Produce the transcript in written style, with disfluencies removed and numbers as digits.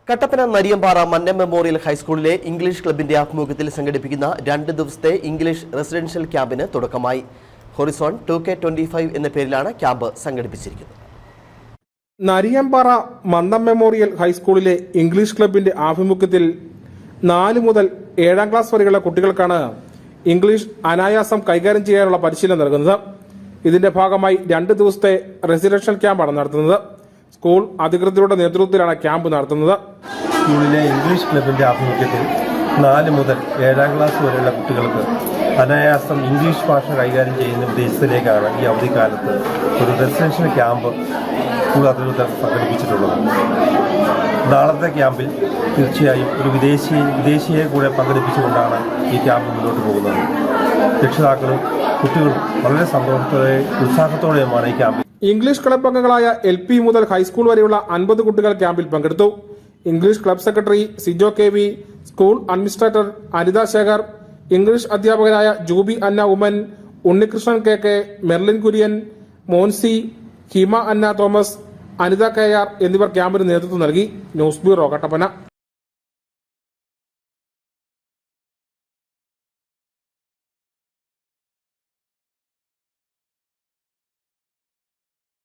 Kattappana Nariyampara Mannam memorial ഹൈസ്കൂളിലെ English ക്ലബിന്റെ ആഭിമുഖ്യത്തിൽ സംഘടിപ്പിക്കുന്ന 2 ദിവസത്തെ ഇംഗ്ലീഷ് റെസിഡൻഷ്യൽ ക്യാമ്പിന് തുടക്കമായി. ഹൊറിസോൺ 2K25 എന്ന പേരിലാണ് ക്യാമ്പ് സംഘടിപ്പിച്ചിരിക്കുന്നത്. നരിയമ്പാറ മന്നം മെമ്മോറിയൽ ഹൈസ്കൂളിലെ ഇംഗ്ലീഷ് ക്ലബിന്റെ ആഭിമുഖ്യത്തിൽ 4 മുതൽ 7ാം ക്ലാസ് വരെയുള്ള കുട്ടികൾക്കാണ് ഇംഗ്ലീഷ് അനായാസം കൈകാര്യം ചെയ്യാനുള്ള പരിശീലനം നൽകുന്നത്. ഇതിന്റെ ഭാഗമായി 2 ദിവസത്തെ റെസിഡൻഷ്യൽ ക്യാമ്പാണ് നടത്തുന്നത്. സ്കൂൾ അധികൃതരുടെ നേതൃത്വത്തിലാണ് ക്യാമ്പ് നടത്തുന്നത്. സ്കൂളിലെ ഇംഗ്ലീഷ് ക്ലബിന്റെ ആഭിമുഖ്യത്തിൽ 4 മുതൽ 7ാം ക്ലാസ് വരെയുള്ള കുട്ടികൾക്ക് അനായാസം ഇംഗ്ലീഷ് ഭാഷ കൈകാര്യം ചെയ്യുന്ന ഉദ്ദേശത്തിലേക്കാണ് ഈ അവധിക്കാലത്ത് ഒരു റെസിഡൻഷ്യൽ ക്യാമ്പ് സ്കൂൾ അധികൃതർ സംഘടിപ്പിച്ചിട്ടുള്ളത്. നാളത്തെ ക്യാമ്പിൽ തീർച്ചയായും ഒരു വിദേശിയെ കൂടെ പങ്കെടുപ്പിച്ചുകൊണ്ടാണ് ഈ ക്യാമ്പ് മുന്നോട്ട് പോകുന്നത്. രക്ഷിതാക്കളും കുട്ടികളും വളരെ സന്തോഷത്തോടെ ഉത്സാഹത്തോടെയുമാണ് ഈ ക്യാമ്പിൽ. ഇംഗ്ലീഷ് ക്ലബ് അംഗങ്ങളായ LP മുതൽ ഹൈസ്കൂൾ വരെയുള്ള 50 കുട്ടികൾ ക്യാമ്പിൽ പങ്കെടുത്തു. English club secretary Sijo KV, school administrator Anitha Sekhar, English അധ്യാപകരായ ജൂബി അന്ന ഉമ്മൻ, ഉണ്ണികൃഷ്ണൻ KK, മെർലിൻ കുര്യൻ, മോൻസി, ഹിമ അന്ന തോമസ്, അനിത KR എന്നിവർ ക്യാമ്പിന് നേതൃത്വം നൽകി. News bureau, Kattappana.